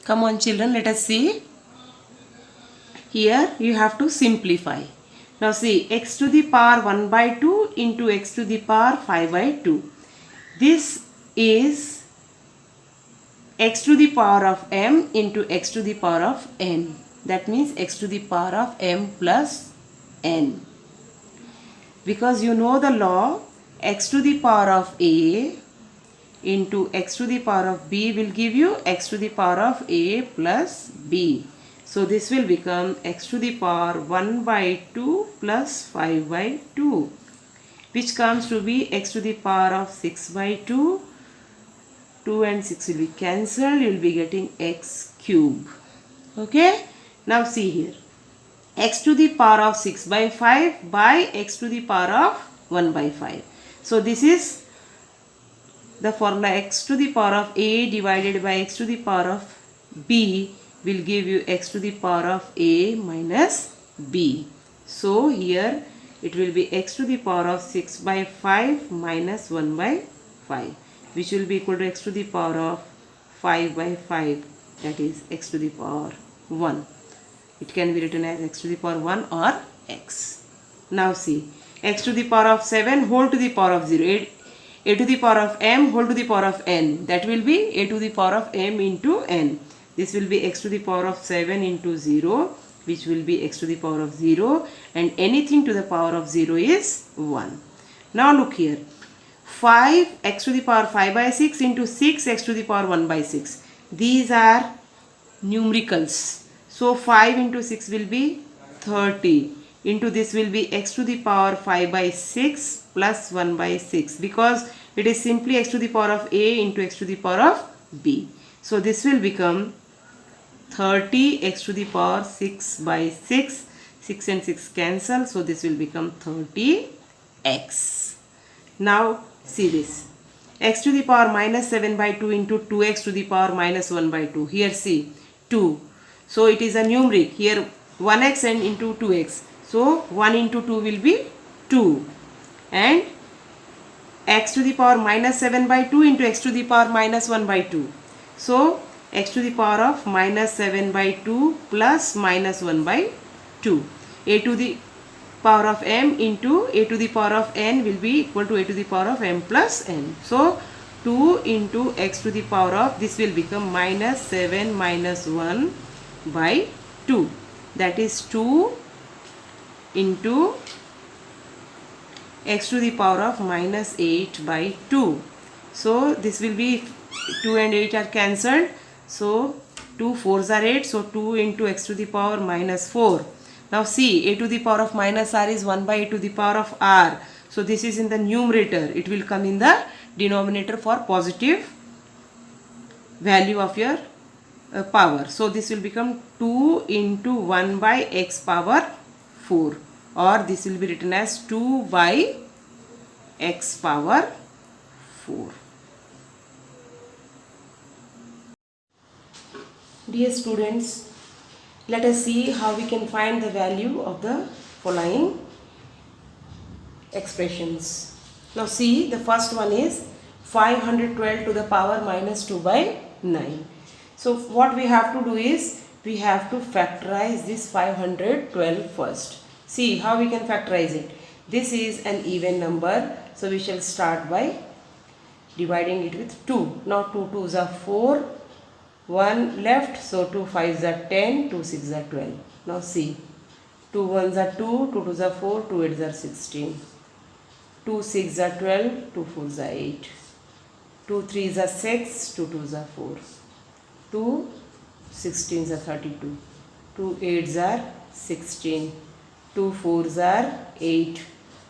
Come on children, let us see. Here you have to simplify. Now see, x to the power 1 by 2 into x to the power 5 by 2. This is x to the power of m into x to the power of n. That means x to the power of m plus n. Because you know the law, x to the power of a into x to the power of b will give you x to the power of a plus b. So this will become x to the power 1 by 2 plus 5 by 2, which comes to be x to the power of 6 by 2. 2 and 6 will be cancelled. You will be getting x cube. Okay. Now see here. X to the power of 6 by 5 by x to the power of 1 by 5. So this is the formula, x to the power of a divided by x to the power of b will give you x to the power of a minus b. So here it will be x to the power of 6 by 5 minus 1 by 5, which will be equal to x to the power of 5 by 5, that is x to the power 1. It can be written as x to the power 1 or x. Now see, x to the power of 7 whole to the power of 0, a to the power of m whole to the power of n, that will be a to the power of m into n. This will be x to the power of 7 into 0, which will be x to the power of 0, and anything to the power of 0 is 1. Now look here, 5 x to the power 5 by 6 into 6 x to the power 1 by 6. These are numericals. So 5 into 6 will be 30. Into this will be x to the power 5 by 6 plus 1 by 6, because it is simply x to the power of a into x to the power of b. So this will become 30 x to the power 6 by 6. 6 and 6 cancel. So this will become 30x. Now see this. X to the power minus 7 by 2 into 2x to the power minus 1 by 2. Here see 2. So it is a numeric. Here 1x and into 2x. So 1 into 2 will be 2. And x to the power minus 7 by 2 into x to the power minus 1 by 2. So x to the power of minus 7 by 2 plus minus 1 by 2. A to the power of m into a to the power of n will be equal to a to the power of m plus n. So 2 into x to the power of, this will become minus 7 minus 1 by 2. That is 2 into x to the power of minus 8 by 2. So this will be 2 and 8 are cancelled. So 2 4s are 8. So 2 into x to the power minus 4. Now see, a to the power of minus r is 1 by a to the power of r. So this is in the numerator. It will come in the denominator for positive value of your power. So this will become 2 into 1 by x power 4, or this will be written as 2 by x power 4. Dear students, let us see how we can find the value of the following expressions. Now see, the first one is 512 to the power minus 2 by 9. So what we have to do is, we have to factorize this 512 first. See how we can factorize it. This is an even number, so we shall start by dividing it with 2. Now 2 2s are 4, 1 left, so 2 5s are 10, 2 6s are 12. Now see, 2 1s are 2, 2 2s are 4, 2 8s are 16, 2 6s are 12, 2 4s are 8, 2 3s are 6, 2 2s are 4, 2 16s are 32, 2 8s are 16, 2 4s are 8,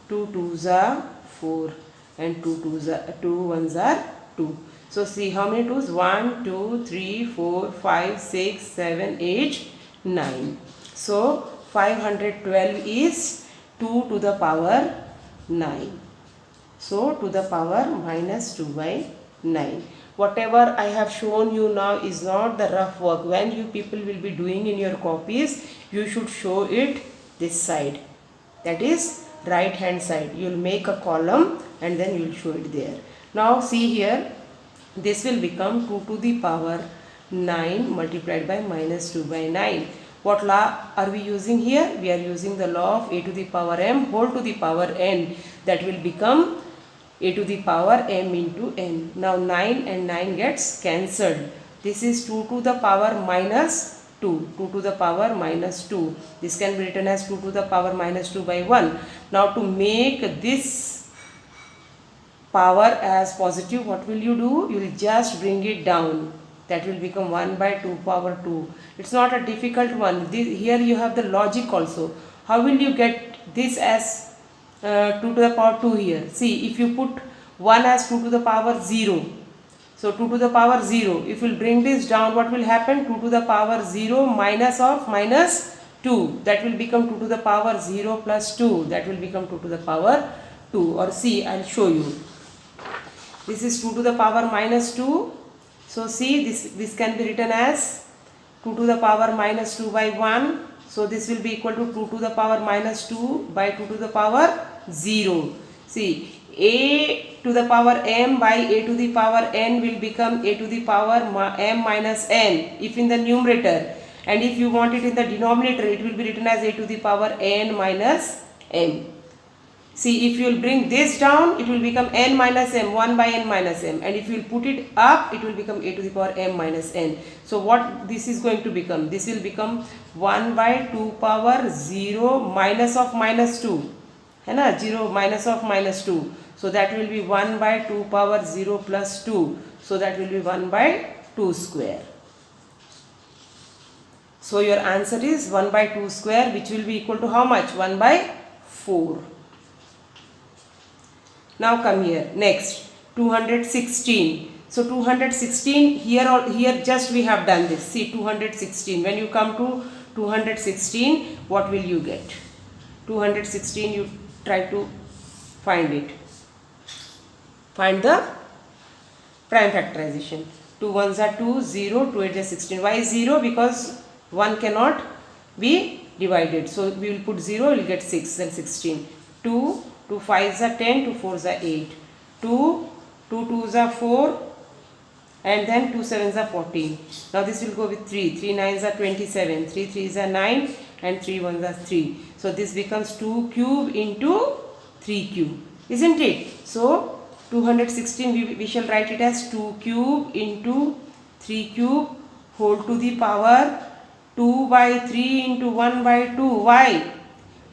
2 2s are 4, and 2 1s are 2. So see how many 2s? 1, 2, 3, 4, 5, 6, 7, 8, 9. So 512 is 2 to the power 9. So to the power minus 2 by 9. Whatever I have shown you now is not the rough work. When you people will be doing in your copies, you should show it this side. That is right hand side. You will make a column and then you will show it there. Now see here, this will become 2 to the power 9 multiplied by minus 2 by 9. What law are we using here? We are using the law of a to the power m whole to the power n. That will become a to the power m into n. Now 9 and 9 gets cancelled. This is 2 to the power minus 2. 2 to the power minus 2. This can be written as 2 to the power minus 2 by 1. Now to make this power as positive, what will you do? You will just bring it down. That will become 1 by 2 power 2. It's not a difficult one. Here you have the logic also. How will you get this as 2 to the power 2 here? See, if you put 1 as 2 to the power 0. So 2 to the power 0. If you will bring this down, what will happen? 2 to the power 0 minus of minus 2. That will become 2 to the power 0 plus 2. That will become 2 to the power 2. Or see, I will show you. This is 2 to the power minus 2. So see, this can be written as 2 to the power minus 2 by 1. So this will be equal to 2 to the power minus 2 by 2 to the power 0. See, a to the power m by a to the power n will become a to the power m minus n if in the numerator. And if you want it in the denominator, it will be written as a to the power n minus m. See, if you will bring this down, it will become n minus m, 1 by n minus m. And if you will put it up, it will become a to the power m minus n. So what this is going to become? This will become 1 by 2 power 0 minus of minus 2. है ना, 0 minus of minus 2. So that will be 1 by 2 power 0 plus 2. So that will be 1 by 2 square. So your answer is 1 by 2 square, which will be equal to how much? 1 by 4. Now come here. Next, 216. So 216, here just we have done this. See, 216. When you come to 216, what will you get? 216, you try to find it. Find the prime factorization. 2 1s are 2, 0, 2 8s are 16. Why 0? Because 1 cannot be divided. So we will put 0, we will get 6, then 16. 2 5s are 10, 2 4s are 8. 2 2s are 4, and then 2 7s are 14. Now this will go with 3. 3 9s are 27. 3 3s are 9, and 3 1s are 3. So this becomes 2 cube into 3 cube, isn't it? So 216 we shall write it as 2 cube into 3 cube whole to the power 2 by 3 into 1 by 2. Why?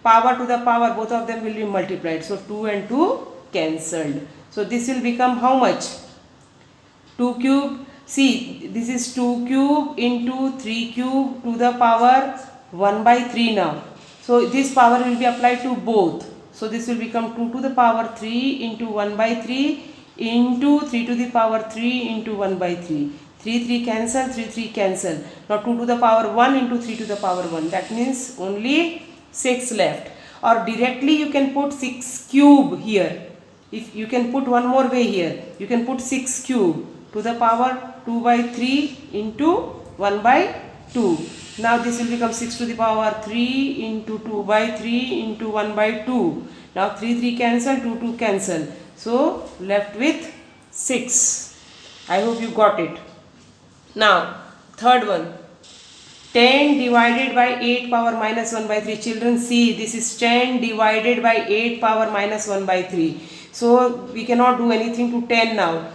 Power to the power, both of them will be multiplied. So 2 and 2 cancelled. So this will become how much? 2 cube. See, this is 2 cube into 3 cube to the power 1 by 3 now. So this power will be applied to both. So this will become 2 to the power 3 into 1 by 3 into 3 to the power 3 into 1 by 3. 3 3 cancel, 3 3 cancel. Now 2 to the power 1 into 3 to the power 1. That means only 6 left. Or directly you can put 6 cube here. If you can put one more way here, you can put 6 cube to the power 2 by 3 into 1 by 2. Now this will become 6 to the power 3 into 2 by 3 into 1 by 2. Now 3 3 cancel, 2 2 cancel. So left with 6. I hope you got it. Now third one. 10 divided by 8 power minus 1 by 3. Children, see, this is 10 divided by 8 power minus 1 by 3. So we cannot do anything to 10 now,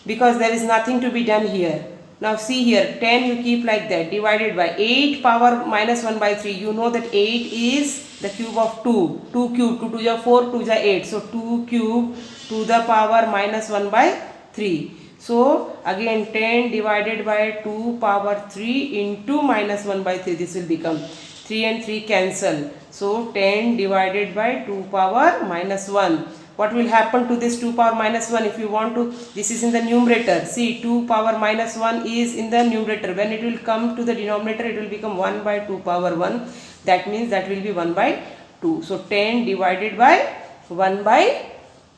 because there is nothing to be done here. Now see here, 10 you keep like that, divided by 8 power minus 1 by 3. You know that 8 is the cube of 2. 2 cube, 2 to the 4, 2 to the 8. So 2 cube to the power minus 1 by 3. So again 10 divided by 2 power 3 into minus 1 by 3. This will become 3 and 3 cancel. So 10 divided by 2 power minus 1. What will happen to this 2 power minus 1? If you want to, this is in the numerator. See, 2 power minus 1 is in the numerator. When it will come to the denominator, it will become 1 by 2 power 1. That means that will be 1 by 2. So 10 divided by 1 by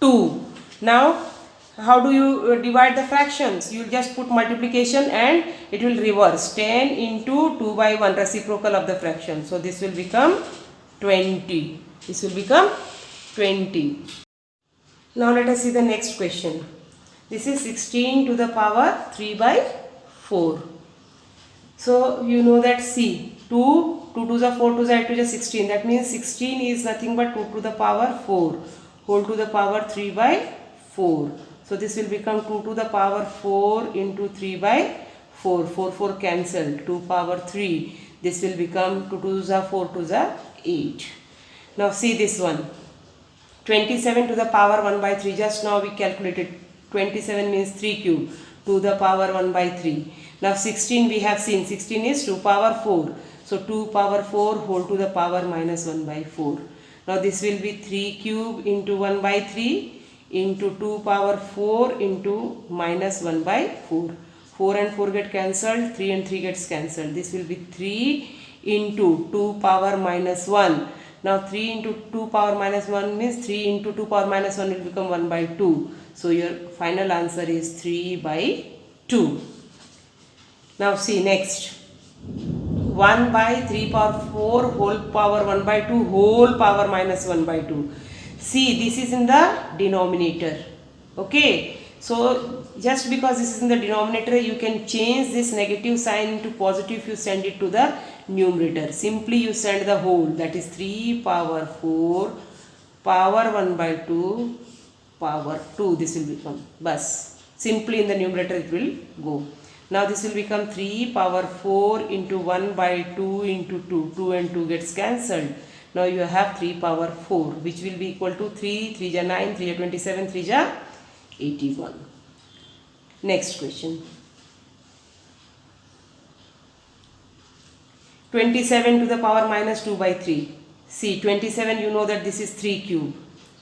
2. Now how do you divide the fractions? You will just put multiplication and it will reverse. 10 into 2 by 1, reciprocal of the fraction. So this will become 20. This will become 20. Now let us see the next question. This is 16 to the power 3 by 4. So you know that C, 2, 2 to the 4 to the 8 to the 16. That means 16 is nothing but 2 to the power 4 whole to the power 3 by 4. So this will become 2 to the power 4 into 3 by 4. 4 cancel. 2 power 3. This will become 2 to the 4 to the 8. Now see this one. 27 to the power 1 by 3. Just now we calculated. 27 means 3 cube to the power 1 by 3. Now 16 we have seen. 16 is 2 power 4. So 2 power 4 whole to the power minus 1 by 4. Now this will be 3 cube into 1 by 3 into 2 power 4 into minus 1 by 4. 4 and 4 get cancelled. 3 and 3 gets cancelled. This will be 3 into 2 power minus 1. Now 3 into 2 power minus 1 means 3 into 2 power minus 1 will become 1 by 2. So your final answer is 3 by 2. Now see next. 1 by 3 power 4 whole power 1 by 2 whole power minus 1 by 2. See, this is in the denominator. Okay. So just because this is in the denominator, you can change this negative sign into positive if you send it to the numerator. Simply you send the whole, that is 3 power 4 power 1 by 2 power 2. This will become bus. Simply in the numerator it will go. Now this will become 3 power 4 into 1 by 2 into 2. 2 and 2 gets cancelled. Now you have 3 power 4 which will be equal to 3, 3 ja 9, 3 ja 27, 3 ja 81. Next question. 27 to the power minus 2 by 3. See, 27 you know that this is 3 cube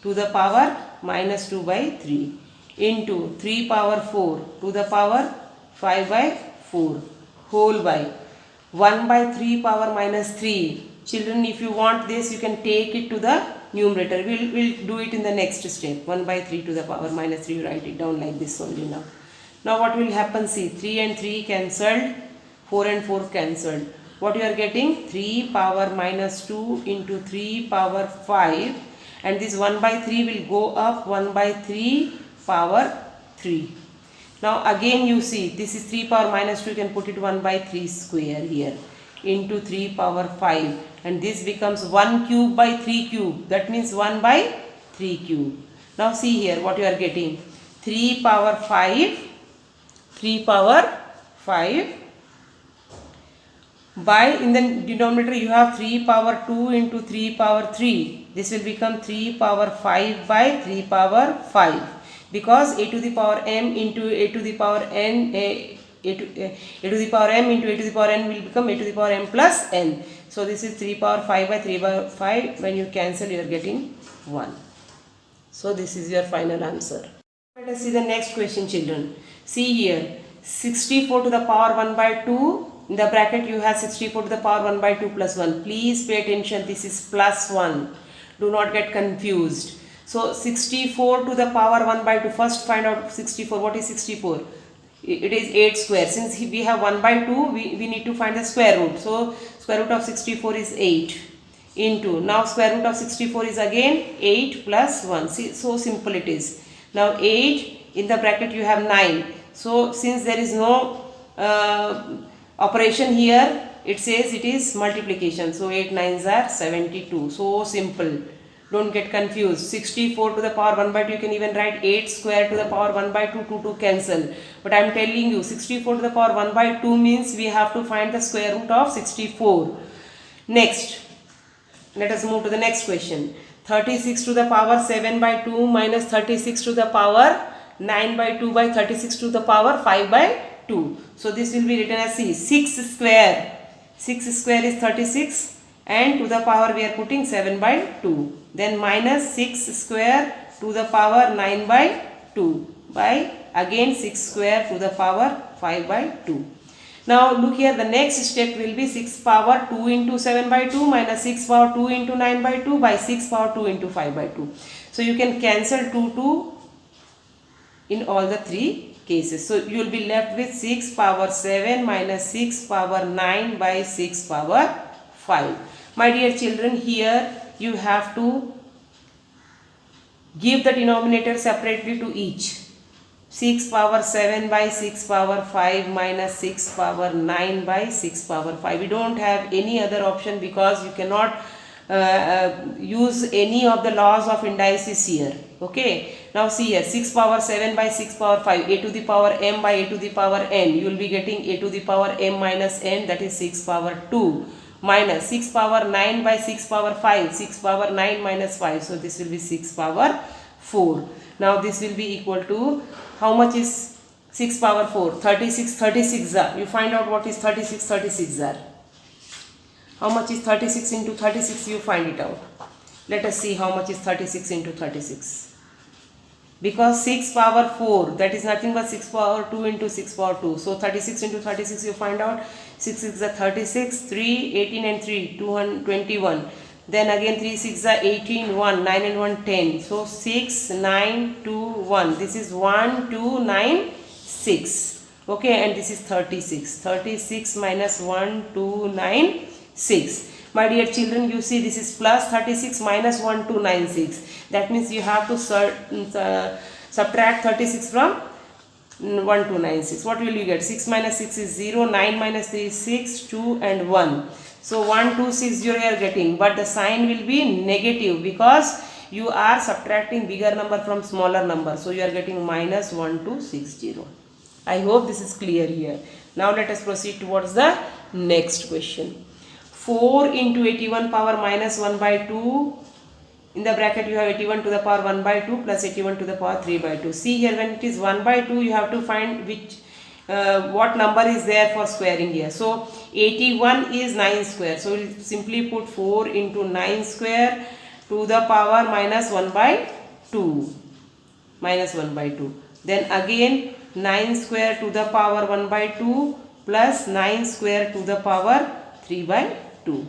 to the power minus 2 by 3 into 3 power 4 to the power 5 by 4 whole by 1 by 3 power minus 3. Children, if you want this, you can take it to the numerator. We'll do it in the next step. 1 by 3 to the power minus 3. You write it down like this only now. Now what will happen? See, 3 and 3 cancelled. 4 and 4 cancelled. What you are getting? 3 power minus 2 into 3 power 5. And this 1 by 3 will go up 1 by 3 power 3. Now again you see, this is 3 power minus 2. You can put it 1 by 3 square here into 3 power 5. And this becomes 1 cube by 3 cube. That means 1 by 3 cube. Now see here what you are getting. 3 power 5. 3 power 5. By in the denominator you have 3 power 2 into 3 power 3. This will become 3 power 5 by 3 power 5. Because a to the power m into a to the power n, a to the power m into a to the power n will become a to the power m plus n. So this is 3 power 5 by 3 power 5. When you cancel, you are getting 1. So this is your final answer. Let us see the next question, children. See here, 64 to the power 1 by 2. In the bracket you have 64 to the power 1 by 2 plus 1. Please pay attention, this is plus 1. Do not get confused. So 64 to the power 1 by 2. First find out 64. What is 64? It is 8 square. Since we have 1 by 2, we need to find the square root. So square root of 64 is 8 into. Now square root of 64 is again 8 plus 1. See, so simple it is. Now 8, in the bracket you have 9. So since there is no operation here, it says it is multiplication. So 8 9s are 72. So simple. Don't get confused. 64 to the power 1 by 2, you can even write 8 square to the power 1 by 2, 2 cancel. But I am telling you, 64 to the power 1 by 2 means we have to find the square root of 64. Next, let us move to the next question. 36 to the power 7 by 2 minus 36 to the power 9 by 2 by 36 to the power 5 by 2. So this will be written as 6 square. 6 square is 36 and to the power we are putting 7 by 2. Then minus 6 square to the power 9 by 2 by again 6 square to the power 5 by 2. Now look here, the next step will be 6 power 2 into 7 by 2 minus 6 power 2 into 9 by 2 by 6 power 2 into 5 by 2. So you can cancel 2 in all the three cases. So you will be left with 6 power 7 minus 6 power 9 by 6 power 5. My dear children, here you have to give the denominator separately to each. 6 power 7 by 6 power 5 minus 6 power 9 by 6 power 5. We don't have any other option because you cannot use any of the laws of indices here. Okay. Now see here, 6 power 7 by 6 power 5, a to the power m by a to the power n. You will be getting a to the power m minus n, that is 6 power 2, minus 6 power 9 by 6 power 5, 6 power 9 minus 5. So this will be 6 power 4. Now this will be equal to, how much is 6 power 4? 36, 36 are. You find out what is 36, 36 are. How much is 36 into 36? You find it out. Let us see how much is 36 into 36. Because 6 power 4, that is nothing but 6 power 2 into 6 power 2. So 36 into 36 you find out. 6 is 36, 3, 18 and 3, 221. Then again 3 6 are 18, 1, 9 and 1, 10. So 6, 9, 2, 1. This is 1, 2, 9, 6. Okay, and this is 36. 36 minus 1, 2, 9, 6. My dear children, you see this is plus 36 minus 1, 2, 9, 6. That means you have to subtract 36 from 1, 2, 9, 6. What will you get? 6 minus 6 is 0, 9 minus 3 is 6, 2 and 1. So 1, 2, 6, 0 you are getting, but the sign will be negative because you are subtracting bigger number from smaller number. So you are getting minus 1, 2, 6, 0. I hope this is clear here. Now let us proceed towards the next question. 4 into 81 power minus 1 by 2. In the bracket you have 81 to the power 1 by 2 plus 81 to the power 3 by 2. See here, when it is 1 by 2 you have to find which what number is there for squaring here. So 81 is 9 square. So we will simply put 4 into 9 square to the power minus 1 by 2. Minus 1 by 2. Then again 9 square to the power 1 by 2 plus 9 square to the power 3 by 2.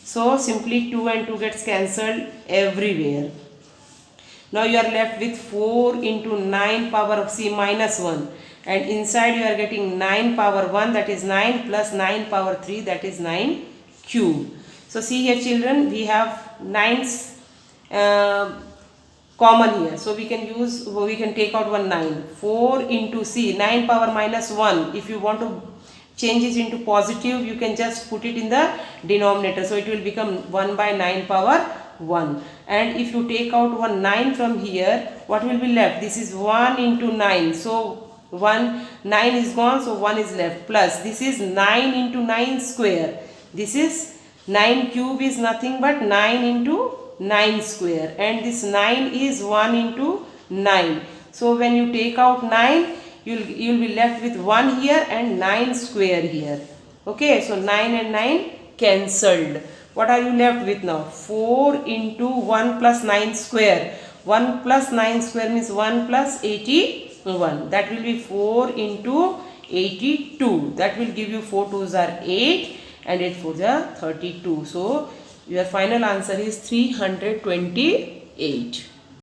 So simply 2 and 2 gets cancelled everywhere. Now you are left with 4 into 9 power of c minus 1. And inside you are getting 9 power 1, that is 9, plus 9 power 3, that is 9 cube. So see here children, we have 9's common here. So we can take out one 9. 4 into c, 9 power minus 1. If you want to change it into positive, you can just put it in the denominator. So it will become 1 by 9 power 1. And if you take out one 9 from here, what will be left? This is 1 into 9. So 9 is gone, so 1 is left, plus this is 9 into 9 square. This is 9 cube is nothing but 9 into 9 square, and this 9 is 1 into 9. So when you take out 9, you'll be left with 1 here and 9 square here. Okay, so 9 and 9 cancelled. What are you left with now? 4 into 1 plus 9 square. 1 plus 9 square means 1 plus 81. That will be 4 into 82. That will give you 4 2s are 8 and 8 4s are 32. So your final answer is 328.